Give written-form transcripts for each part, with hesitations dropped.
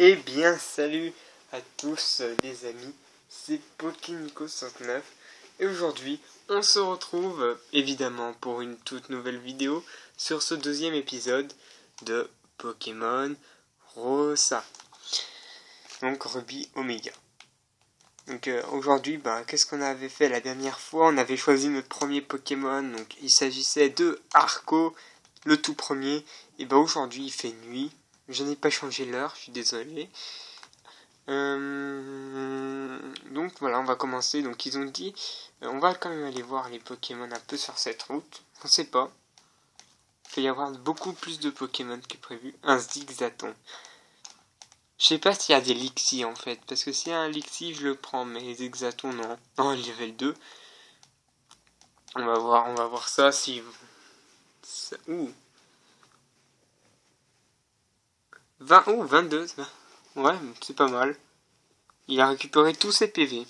Eh bien, salut à tous les amis, c'est Pokinico69 et aujourd'hui on se retrouve évidemment pour une toute nouvelle vidéo sur ce deuxième épisode de Pokémon Rosa, donc Ruby Omega. Donc aujourd'hui, qu'est-ce qu'on avait fait la dernière fois? On avait choisi notre premier Pokémon, donc il s'agissait de Arco, le tout premier. Et aujourd'hui il fait nuit. Je n'ai pas changé l'heure, je suis désolé. Donc voilà, on va commencer. Donc ils ont dit, on va quand même aller voir les Pokémon un peu sur cette route. On sait pas. Il va y avoir beaucoup plus de Pokémon que prévu. Un Zigzaton. Je sais pas s'il y a des Lixi en fait. Parce que s'il y a un Lixi, je le prends. Mais les Zigzaton, non. Non, level 2. On va voir ça si... Ouh. 22. Ouais, c'est pas mal. Il a récupéré tous ses PV.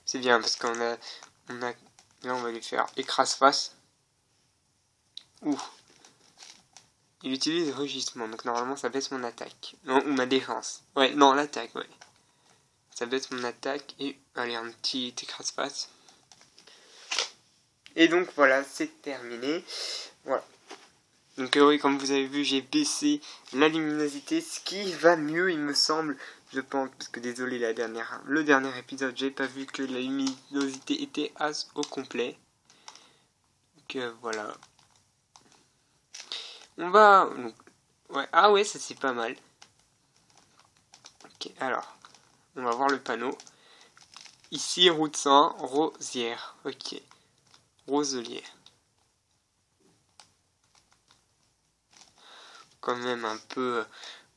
C'est bien parce qu'on a... Là, on va lui faire écrase-face. Ouh. Il utilise rugissement, donc normalement ça baisse mon attaque. Non, ou ma défense. Ouais, non, l'attaque, ouais. Ça baisse mon attaque et... Allez, un petit écrase-face. Et donc voilà, c'est terminé. Voilà. Donc oui, comme vous avez vu, j'ai baissé la luminosité, ce qui va mieux, il me semble, je pense, parce que désolé, le dernier épisode, j'ai pas vu que la luminosité était au complet. Donc voilà. On va... Ouais, ah ouais, ça c'est pas mal. Ok, alors, on va voir le panneau. Ici, route 100, Rosière. Ok, Roselière. Quand même un peu...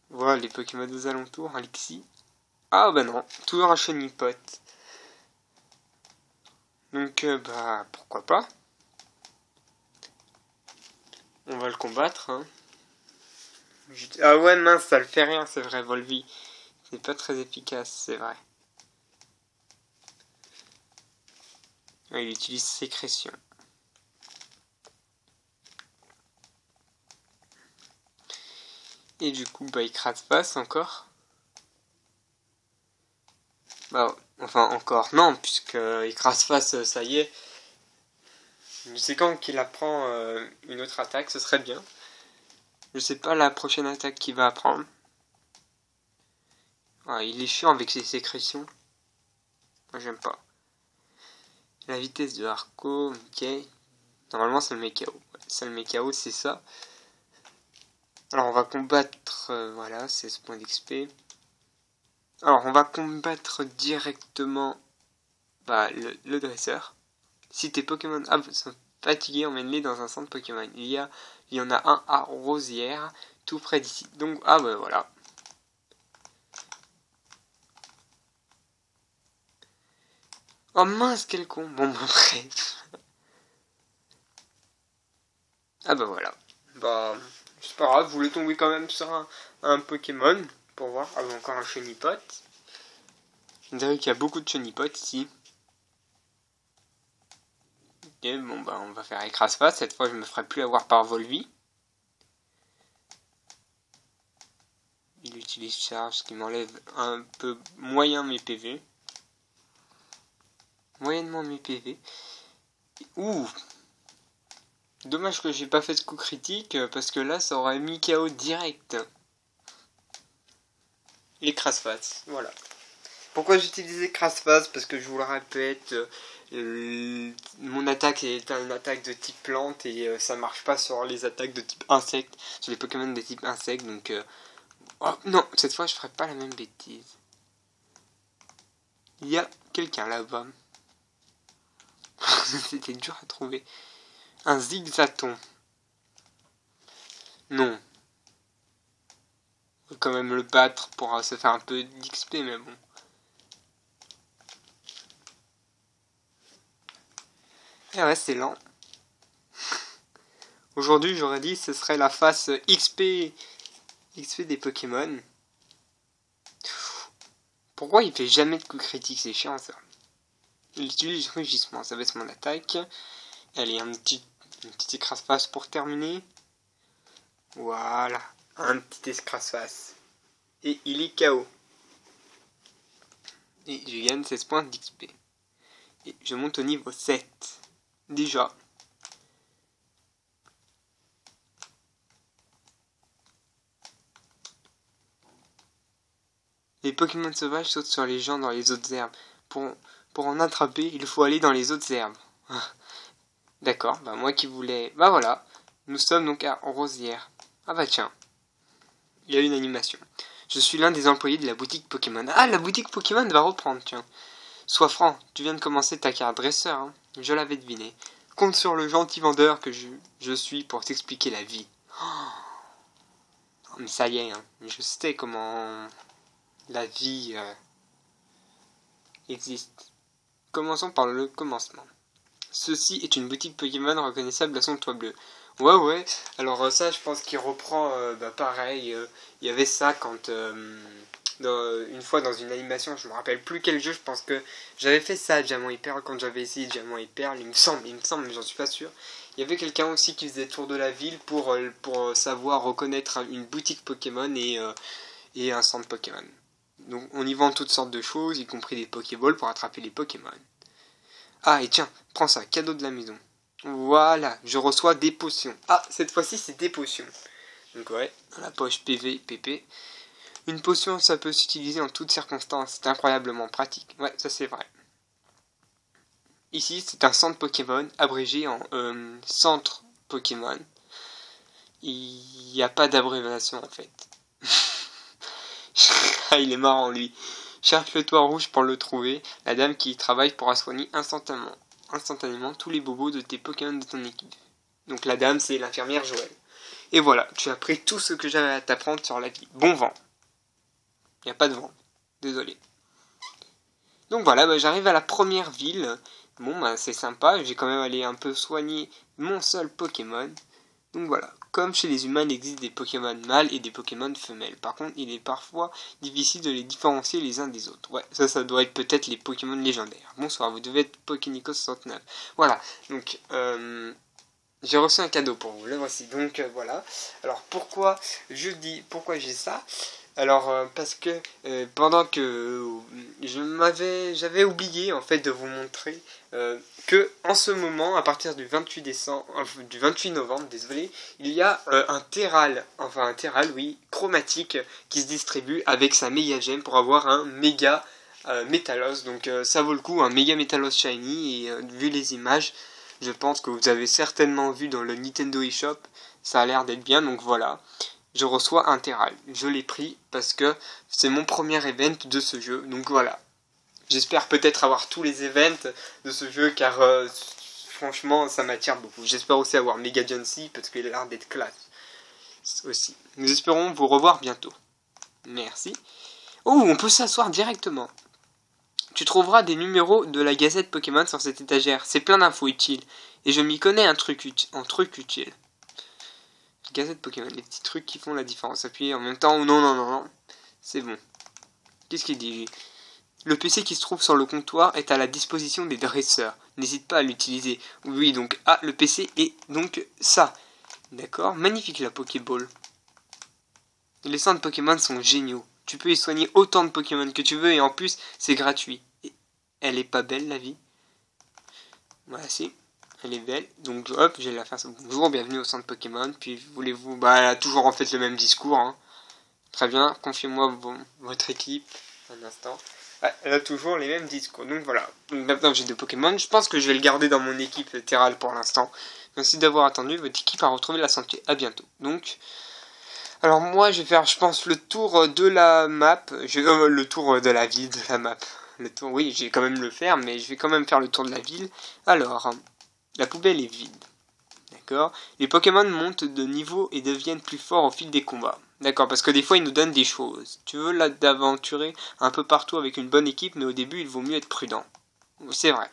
Voilà les Pokémon des alentours, Alexis. Ah bah non, toujours un Chenipot. Donc pourquoi pas. On va le combattre. Hein. Ah ouais mince, ça le fait rien, c'est vrai, Volvi. C'est pas très efficace, c'est vrai. Ouais, il utilise sécrétion. Et du coup, il crasse-passe encore. Enfin, encore. Non, puisque il crasse-face, ça y est. Je sais quand qu'il apprend une autre attaque, ce serait bien. Je sais pas la prochaine attaque qu'il va apprendre. Ouais, il est chiant avec ses sécrétions. Moi, j'aime pas. La vitesse de Arco, ok. Normalement, c'est le Mekao. Ouais, c'est le Mekao, c'est ça. Alors, on va combattre... voilà, c'est ce point d'XP. Alors, on va combattre directement le dresseur. Si tes Pokémon sont fatigués, emmène-les dans un centre Pokémon. Il y en a un à Rosière, tout près d'ici. Donc, voilà. Oh mince, quel con. Bon, bref. Voilà. C'est pas grave, vous voulez tomber quand même sur un Pokémon pour voir. Ah, encore un Chenipot. Je dirais qu'il y a beaucoup de Chenipots ici. Ok, on va faire écrase-face. Cette fois, je me ferai plus avoir par Volvi. Il utilise charge, ce qui m'enlève un peu moyen mes PV. Moyennement mes PV. Ouh! Dommage que j'ai pas fait ce coup critique, parce que là, ça aurait mis KO direct. Écrase-face, voilà. Pourquoi j'utilise écrase-face? Parce que je vous le répète, mon attaque est une attaque de type plante et ça marche pas sur les attaques de type insecte, sur les Pokémon de type insecte, donc... Oh non, cette fois je ferai pas la même bêtise. Il y a quelqu'un là-bas. C'était dur à trouver. Un Zigzaton. Non. On va quand même le battre pour se faire un peu d'XP, mais bon. Et ouais, c'est lent. Aujourd'hui, j'aurais dit que ce serait la phase XP des Pokémon. Pourquoi il fait jamais de coups critiques? C'est chiant ça. Il utilise rugissement, ça baisse mon attaque. Allez, un petit écrase-face pour terminer. Voilà, un petit écrase-face. et il est KO. Et je gagne 16 points d'XP. Et je monte au niveau 7. Déjà. Les Pokémon sauvages sautent sur les gens dans les autres herbes. Pour en attraper, il faut aller dans les autres herbes. D'accord, bah moi qui voulais... Bah voilà, nous sommes donc à Rosière. Ah bah tiens, il y a une animation. Je suis l'un des employés de la boutique Pokémon. Ah, la boutique Pokémon va reprendre, tiens. Sois franc, tu viens de commencer ta carrière dresseur, hein. Je l'avais deviné. Compte sur le gentil vendeur que je suis pour t'expliquer la vie. Oh, mais ça y est, hein. Je sais comment la vie existe. Commençons par le commencement. Ceci est une boutique Pokémon reconnaissable à son toit bleu. Ouais, alors ça je pense qu'il reprend, pareil, il y avait ça quand, une fois dans une animation, je me rappelle plus quel jeu, je pense que j'avais fait ça à Diamant et Perle, quand j'avais essayé Diamant et Perle, il me semble, mais j'en suis pas sûr. Il y avait quelqu'un aussi qui faisait tour de la ville pour savoir reconnaître une boutique Pokémon et un centre Pokémon. Donc on y vend toutes sortes de choses, y compris des Pokéballs pour attraper les Pokémon. Ah, et tiens, prends ça, cadeau de la maison. Voilà, je reçois des potions. Ah, cette fois-ci, c'est des potions. Donc ouais, dans la poche PV, PP. Une potion, ça peut s'utiliser en toutes circonstances. C'est incroyablement pratique. Ouais, ça c'est vrai. Ici, c'est un centre Pokémon, abrégé en centre Pokémon. Il n'y a pas d'abréviation en fait. Ah, il est marrant lui. Cherche le toit rouge pour le trouver. La dame qui y travaille pourra soigner instantanément tous les bobos de tes Pokémon de ton équipe. Donc la dame, c'est l'infirmière Joël. Et voilà, tu as appris tout ce que j'avais à t'apprendre sur la vie. Bon vent. Il n'y a pas de vent. Désolé. Donc voilà, j'arrive à la première ville. Bon, c'est sympa. J'ai quand même allé un peu soigner mon seul Pokémon. Donc voilà. Comme chez les humains, il existe des Pokémon mâles et des Pokémon femelles. Par contre, il est parfois difficile de les différencier les uns des autres. Ouais, ça doit être peut-être les Pokémon légendaires. Bonsoir, vous devez être Pokénico69. Voilà, donc j'ai reçu un cadeau pour vous, le voici. Donc voilà. Alors pourquoi j'ai ça? Alors parce que pendant que j'avais oublié en fait de vous montrer que en ce moment, à partir du 28 novembre, désolé, il y a un Terral, oui, chromatique qui se distribue avec sa méga gemme pour avoir un méga Métalos. Donc ça vaut le coup, un méga Métalos shiny, et vu les images, je pense que vous avez certainement vu dans le Nintendo eShop, ça a l'air d'être bien, donc voilà. Je reçois un Terral. Je l'ai pris parce que c'est mon premier event de ce jeu. Donc voilà. J'espère peut-être avoir tous les events de ce jeu car franchement ça m'attire beaucoup. J'espère aussi avoir Mega Jonesy parce qu'il a l'air d'être classe aussi. Nous espérons vous revoir bientôt. Merci. Oh, on peut s'asseoir directement. Tu trouveras des numéros de la Gazette Pokémon sur cette étagère. C'est plein d'infos utiles. Et je m'y connais en truc utile. Gazette Pokémon, les petits trucs qui font la différence. Appuyez en même temps ou non. C'est bon. Qu'est-ce qu'il dit lui? Le PC qui se trouve sur le comptoir est à la disposition des dresseurs. N'hésite pas à l'utiliser. Oui, donc, le PC est donc ça. D'accord, magnifique la Pokéball. Les centres Pokémon sont géniaux. Tu peux y soigner autant de Pokémon que tu veux et en plus, c'est gratuit. Et elle est pas belle la vie? Voilà, si. Elle est belle, donc hop, je vais la faire. Bonjour, bienvenue au centre Pokémon. Puis voulez-vous, elle a toujours en fait le même discours. Hein. Très bien, confiez-moi votre équipe. Un instant. Elle a toujours les mêmes discours. Donc voilà. Donc maintenant j'ai 2 Pokémon. Je pense que je vais le garder dans mon équipe Terral pour l'instant. Merci d'avoir attendu. Votre équipe a retrouvé la santé. À bientôt. Donc, alors moi je vais faire, je pense, le tour de la map. Le tour de la ville, de la map. Le tour, oui, je vais quand même le faire, mais je vais quand même faire le tour de la ville. Alors. La poubelle est vide. D'accord. Les Pokémon montent de niveau et deviennent plus forts au fil des combats. D'accord, parce que des fois ils nous donnent des choses. Tu veux là d'aventurer un peu partout avec une bonne équipe, mais au début il vaut mieux être prudent. C'est vrai.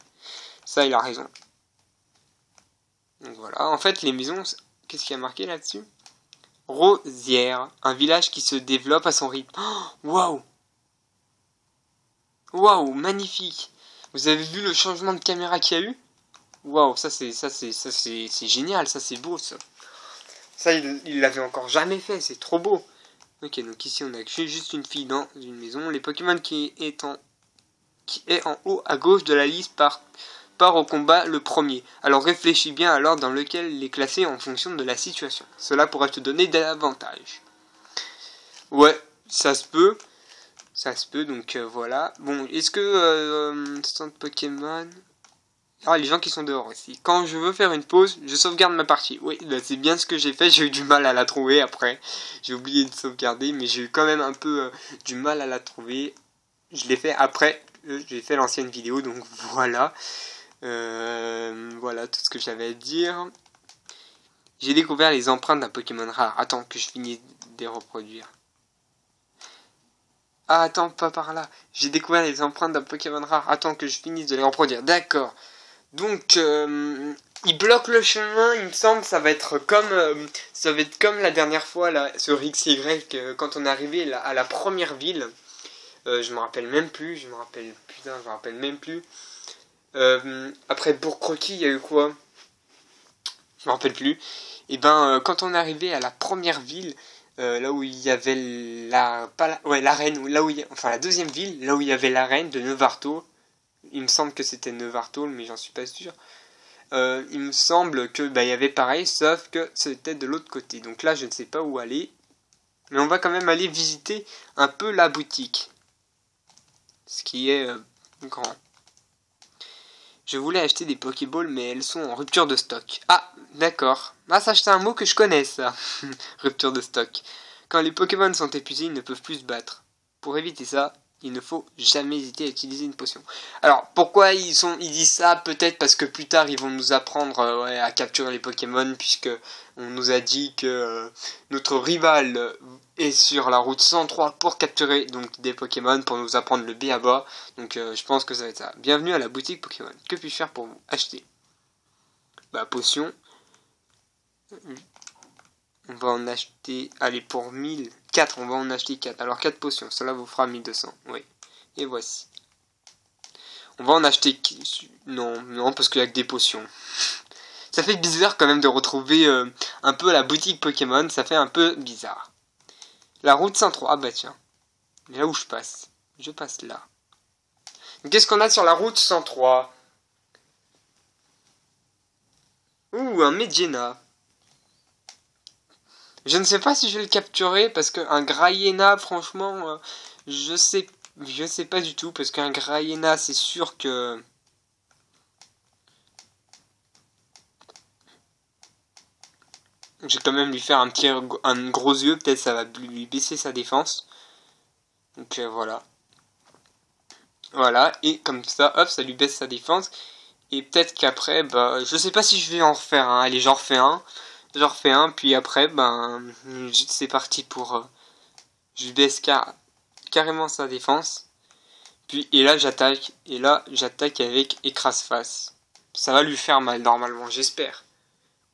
Ça il a raison. Donc voilà. En fait les maisons, qu'est-ce qu'il y a marqué là-dessus? Rosière, un village qui se développe à son rythme. Waouh! Waouh, magnifique! Vous avez vu le changement de caméra qu'il y a eu? Waouh, ça c'est génial, ça c'est beau ça. Ça il l'avait encore jamais fait, c'est trop beau. Ok, donc ici on a juste une fille dans une maison. Les Pokémon qui est en haut à gauche de la liste part au combat le premier. Alors réfléchis bien à l'ordre dans lequel les classer en fonction de la situation. Cela pourrait te donner des avantages. Ouais, ça se peut. Ça se peut, donc voilà. Bon, est-ce que centre Pokémon... Ah, les gens qui sont dehors aussi. Quand je veux faire une pause, je sauvegarde ma partie. Oui, bah, c'est bien ce que j'ai fait. J'ai eu du mal à la trouver après. J'ai oublié de sauvegarder, mais j'ai eu quand même un peu du mal à la trouver. Je l'ai fait après. J'ai fait l'ancienne vidéo, donc voilà. Voilà tout ce que j'avais à dire. J'ai découvert les empreintes d'un Pokémon rare. Attends que je finisse de les reproduire. Ah, attends, pas par là. J'ai découvert les empreintes d'un Pokémon rare. Attends que je finisse de les reproduire. D'accord. Donc, il bloque le chemin, il me semble, ça va être comme la dernière fois là, sur XY, quand on est arrivé là, à la première ville. Je me rappelle même plus, je me rappelle même plus. Après Bourg-Croquis, il y a eu quoi? Je me rappelle plus. Et ben, quand on est arrivé à la première ville, là où il y avait l'arène, enfin la deuxième ville, là où il y avait l'arène de Nevartol. Il me semble que c'était Nevartol, mais j'en suis pas sûr. Il me semble que il y avait pareil, sauf que c'était de l'autre côté. Donc là, je ne sais pas où aller. Mais on va quand même aller visiter un peu la boutique. Ce qui est grand. Je voulais acheter des Pokéballs, mais elles sont en rupture de stock. Ah, d'accord. Ah, ça, c'est un mot que je connais, ça. Rupture de stock. Quand les Pokémon sont épuisés, ils ne peuvent plus se battre. Pour éviter ça, il ne faut jamais hésiter à utiliser une potion. Alors, pourquoi ils disent ça? Peut-être parce que plus tard, ils vont nous apprendre à capturer les Pokémon, puisque on nous a dit que notre rival est sur la route 103 pour capturer donc des Pokémon, pour nous apprendre le B.A.B.A. Donc, je pense que ça va être ça. Bienvenue à la boutique Pokémon. Que puis-je faire pour vous? Acheter. Bah, potion. On va en acheter, allez, pour 1004, on va en acheter 4. Alors 4 potions, cela vous fera 1200, oui. Et voici. On va en acheter... Non, parce qu'il n'y a que des potions. Ça fait bizarre quand même de retrouver un peu la boutique Pokémon, ça fait un peu bizarre. La route 103, ah bah tiens. Là où je passe là. Qu'est-ce qu'on a sur la route 103? Ouh, un Medjena. Je ne sais pas si je vais le capturer parce qu'un Graiena, franchement, je sais pas du tout parce qu'un Graiena, c'est sûr que je vais quand même lui faire un gros yeux, peut-être ça va lui baisser sa défense. Donc voilà. Voilà, et comme ça, hop, ça lui baisse sa défense. Et peut-être qu'après, bah, je sais pas si je vais en refaire un. Allez, j'en refais un, puis après, ben, c'est parti pour... je baisse carrément sa défense. Puis, et là, j'attaque avec écrase-face. Ça va lui faire mal, normalement, j'espère.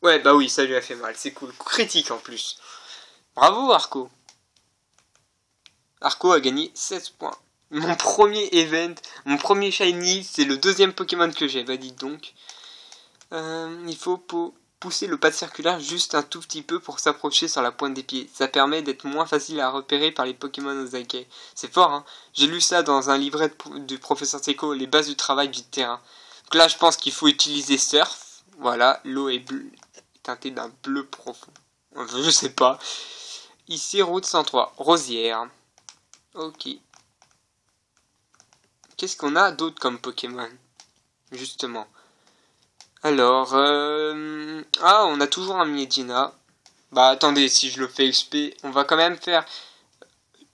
Ouais, bah oui, ça lui a fait mal, c'est cool. Critique, en plus. Bravo, Arco. Arco a gagné 16 points. Mon premier event, mon premier shiny, c'est le deuxième Pokémon que j'ai. Bah, dites donc. Il faut pousser le pad circulaire juste un tout petit peu pour s'approcher sur la pointe des pieds. Ça permet d'être moins facile à repérer par les Pokémon aux aguets. C'est fort, hein. J'ai lu ça dans un livret du professeur Seiko, les bases du travail du terrain. Donc là, je pense qu'il faut utiliser Surf. Voilà, l'eau est teintée d'un bleu profond. Je sais pas. Ici, route 103, Rosière. Ok. Qu'est-ce qu'on a d'autre comme Pokémon? Justement. Alors, ah, on a toujours un Miedina. Bah, attendez, si je le fais XP, on va quand même faire...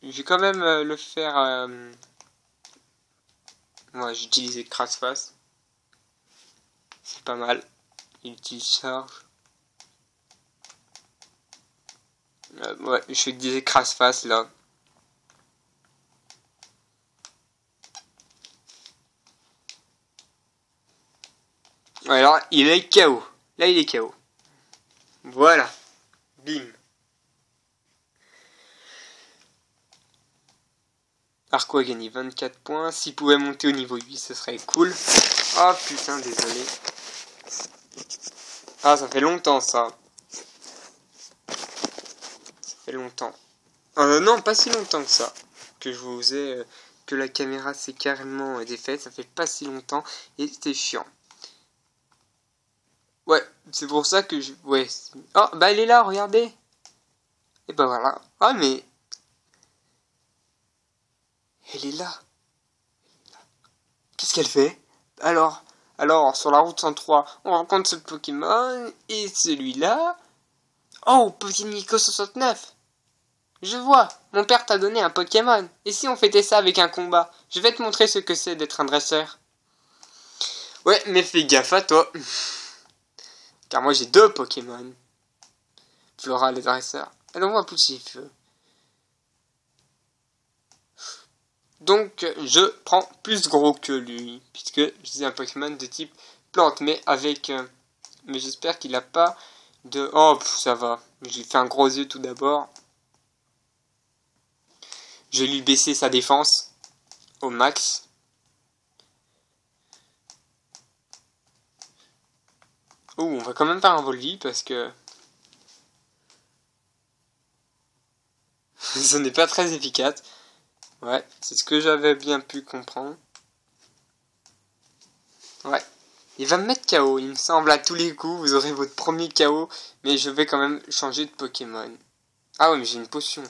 Je vais quand même le faire... Ouais, j'utilise Crash-Face. C'est pas mal. Il utilise charge. Ouais, je vais utiliser Crash-Face, là. Ouais, alors, il est KO. Là, il est KO. Voilà. Bim. Arco a gagné 24 points. S'il pouvait monter au niveau 8, ce serait cool. Oh putain, désolé. Ah, ça fait longtemps, ça. Ça fait longtemps. Non, pas si longtemps que ça. Que je vous ai... que la caméra s'est carrément défaite. Ça fait pas si longtemps. Et c'était chiant. Ouais, c'est pour ça que je... Ouais. Oh, bah elle est là, regardez. Et bah voilà. Ah, mais... Elle est là. Qu'est-ce qu'elle fait? Alors, sur la route 103, on rencontre ce Pokémon. Et celui-là... Oh, Pokémon Nico 69. Je vois, mon père t'a donné un Pokémon. Et si on fêtait ça avec un combat? Je vais te montrer ce que c'est d'être un dresseur. Ouais, mais fais gaffe à toi. Car moi j'ai 2 Pokémon. Flora le dresseur. Et donc on va pousser feu. Donc je prends plus gros que lui. Puisque j'ai un Pokémon de type plante. Mais avec... mais j'espère qu'il a pas de... Oh, ça va. J'ai fait un gros yeux tout d'abord. Je vais lui baisser sa défense au max. Oh, on va quand même faire un Volvi parce que ce n'est pas très efficace. Ouais, c'est ce que j'avais bien pu comprendre. Ouais. Il va me mettre KO, il me semble, à tous les coups. Vous aurez votre premier KO, mais je vais quand même changer de Pokémon. Ah ouais, mais j'ai une potion.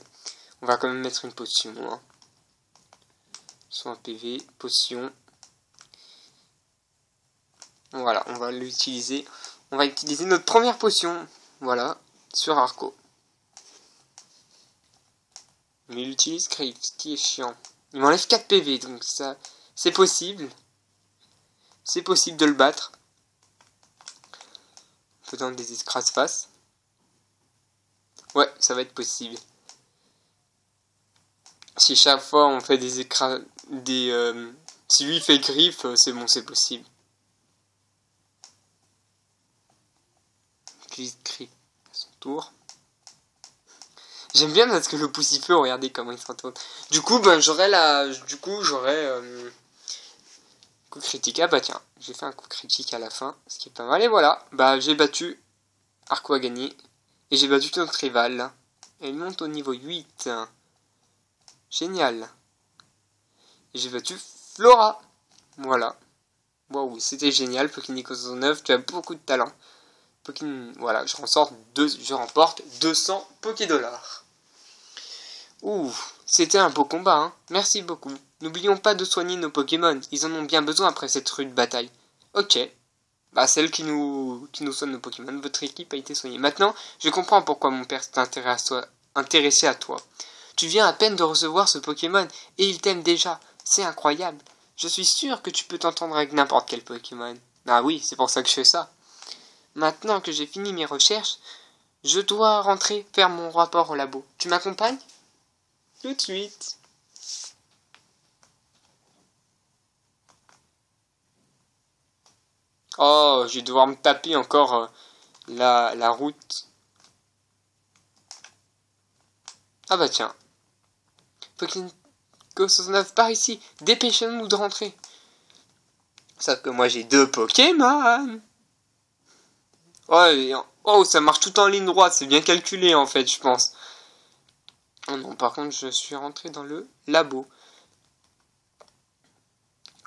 On va quand même mettre une potion. Hein. Soit un PV, potion. Voilà, on va l'utiliser. On va utiliser notre première potion. Voilà, sur Arco. Mais il utilise Crave, ce qui est chiant. Il m'enlève 4 PV, donc ça, c'est possible. C'est possible de le battre. Faisant des écrase-face. Ouais, ça va être possible. Si chaque fois on fait des écras... si lui fait griffe, c'est bon, c'est possible. Griffe à son tour. J'aime bien parce que le poussifeu, regardez comment il se retourne. Du coup, ben j'aurai coup critique. Ah bah tiens, j'ai fait un coup critique à la fin, ce qui est pas mal. Et voilà, bah j'ai battu. Arco a gagné. Et j'ai battu notre rival. Et il monte au niveau 8. Génial. Et j'ai battu Flora. Voilà. Waouh, c'était génial. Pokénico 69, tu as beaucoup de talent. Voilà, je remporte 200 Pokédollars. Ouh, c'était un beau combat, hein. Merci beaucoup. N'oublions pas de soigner nos Pokémon. Ils en ont bien besoin après cette rude bataille. Ok. Bah, celle qui nous soigne nos Pokémon. Votre équipe a été soignée. Maintenant, je comprends pourquoi mon père s'est intéressé à toi. Tu viens à peine de recevoir ce Pokémon et il t'aime déjà. C'est incroyable. Je suis sûr que tu peux t'entendre avec n'importe quel Pokémon. Ah oui, c'est pour ça que je fais ça. Maintenant que j'ai fini mes recherches, je dois rentrer faire mon rapport au labo. Tu m'accompagnes? Tout de suite. Oh, je vais devoir me taper encore la route. Ah bah tiens. Pokémon 69 par ici. Dépêchons-nous de rentrer. Sauf que moi j'ai 2 Pokémon. Oh, ça marche tout en ligne droite. C'est bien calculé en fait, je pense. Oh non, par contre, je suis rentré dans le labo.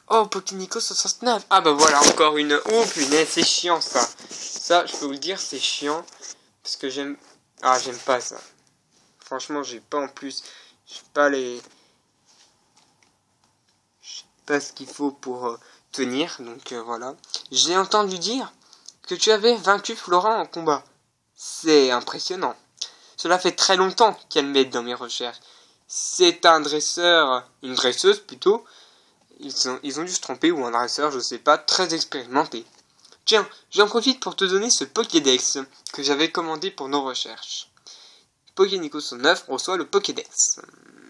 Oh, Pokénico 69. Ah bah voilà, encore une... Oh punaise, c'est chiant ça. Ça, je peux vous le dire, c'est chiant. Parce que j'aime... Ah, j'aime pas ça. Franchement, j'ai pas en plus... J'ai pas ce qu'il faut pour tenir. Donc voilà. J'ai entendu dire que tu avais vaincu Flora en combat. C'est impressionnant. Cela fait très longtemps qu'elle m'aide dans mes recherches. C'est un dresseur... Une dresseuse plutôt... Ils ont dû se tromper ou un dresseur, je sais pas, très expérimenté. Tiens, j'en profite pour te donner ce Pokédex que j'avais commandé pour nos recherches. Pokénico 109 reçoit le Pokédex.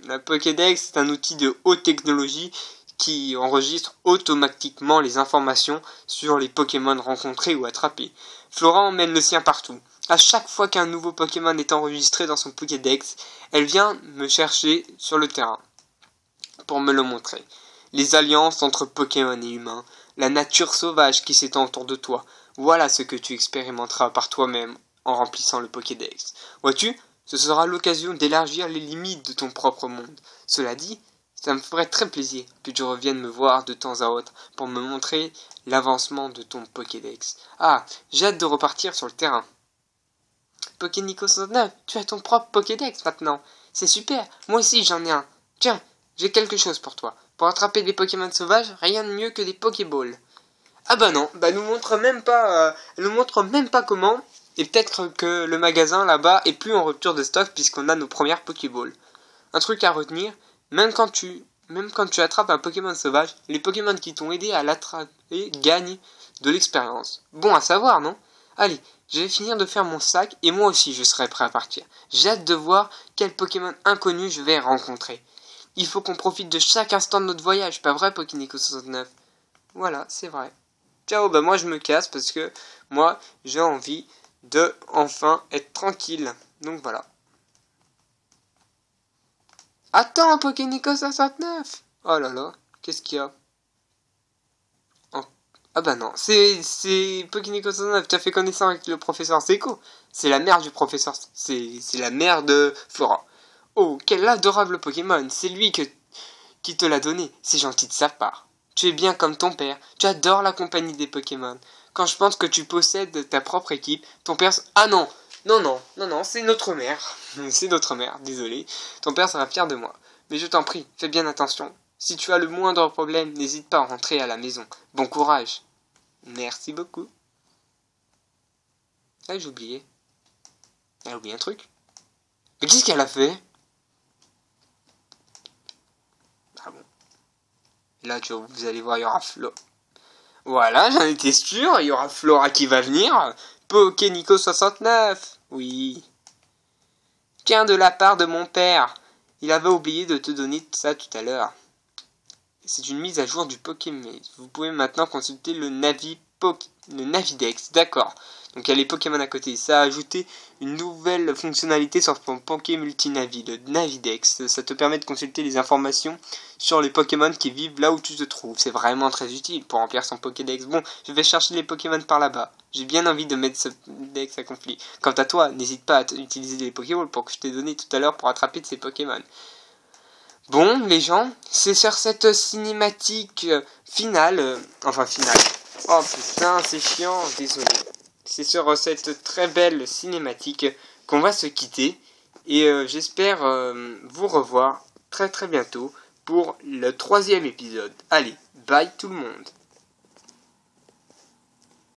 Le Pokédex est un outil de haute technologie qui enregistre automatiquement les informations sur les Pokémon rencontrés ou attrapés. Flora emmène le sien partout. À chaque fois qu'un nouveau Pokémon est enregistré dans son Pokédex, elle vient me chercher sur le terrain pour me le montrer. Les alliances entre Pokémon et humains, la nature sauvage qui s'étend autour de toi, voilà ce que tu expérimenteras par toi-même en remplissant le Pokédex. Vois-tu, Ce sera l'occasion d'élargir les limites de ton propre monde. Cela dit, ça me ferait très plaisir que tu reviennes me voir de temps à autre pour me montrer l'avancement de ton Pokédex. Ah, j'ai hâte de repartir sur le terrain. PokéNico69, tu as ton propre Pokédex maintenant. C'est super, moi aussi j'en ai un. Tiens, j'ai quelque chose pour toi. Pour attraper des Pokémon sauvages, rien de mieux que des Pokéballs. Ah bah non, bah nous montre même pas comment. Et peut-être que le magasin là-bas est plus en rupture de stock puisqu'on a nos premières Pokéballs. Un truc à retenir, même quand tu attrapes un Pokémon sauvage, les Pokémon qui t'ont aidé à l'attraper gagnent de l'expérience. Bon à savoir, non? Allez, je vais finir de faire mon sac et moi aussi je serai prêt à partir. J'ai hâte de voir quel Pokémon inconnu je vais rencontrer. Il faut qu'on profite de chaque instant de notre voyage, pas vrai PokéNico69? Voilà, c'est vrai. Ciao, bah moi je me casse parce que moi j'ai envie de enfin être tranquille. Donc voilà. Attends, PokéNico69! Oh là là, qu'est-ce qu'il y a? Ah bah non, c'est PokéNico69, tu as fait connaissance avec le professeur Zeko. C'est la mère du professeur, c'est la mère de Flora. Oh, quel adorable Pokémon, c'est lui qui te l'a donné, c'est gentil de sa part. Tu es bien comme ton père, tu adores la compagnie des Pokémon. Quand je pense que tu possèdes ta propre équipe, ton père... Ah non, c'est notre mère. C'est notre mère, désolé. Ton père sera fier de moi. Mais je t'en prie, fais bien attention. Si tu as le moindre problème, n'hésite pas à rentrer à la maison. Bon courage. Merci beaucoup. Ah, j'ai oublié. Elle a oublié un truc. Mais qu'est-ce qu'elle a fait? Ah bon. Là, vous allez voir, il y aura Flo. Voilà, j'en étais sûr, il y aura Flora qui va venir. PokéNico69. Oui. Tiens, de la part de mon père. Il avait oublié de te donner ça tout à l'heure. C'est une mise à jour du Pokémon. Vous pouvez maintenant consulter le Navidex. D'accord. Donc il y a les Pokémon à côté. Ça a ajouté une nouvelle fonctionnalité sur ton Pokémon Multinavi, le Navidex. Ça te permet de consulter les informations sur les Pokémon qui vivent là où tu te trouves. C'est vraiment très utile pour remplir son Pokédex. Bon, je vais chercher les Pokémon par là-bas. J'ai bien envie de mettre ce Dex à conflit. Quant à toi, n'hésite pas à utiliser les Pokéballs pour que je t'ai donné tout à l'heure pour attraper de ces Pokémon. Bon, les gens, c'est sur cette cinématique finale. Oh putain, c'est chiant, désolé. C'est sur cette très belle cinématique qu'on va se quitter. Et j'espère vous revoir très très bientôt pour le 3e épisode. Allez, bye tout le monde.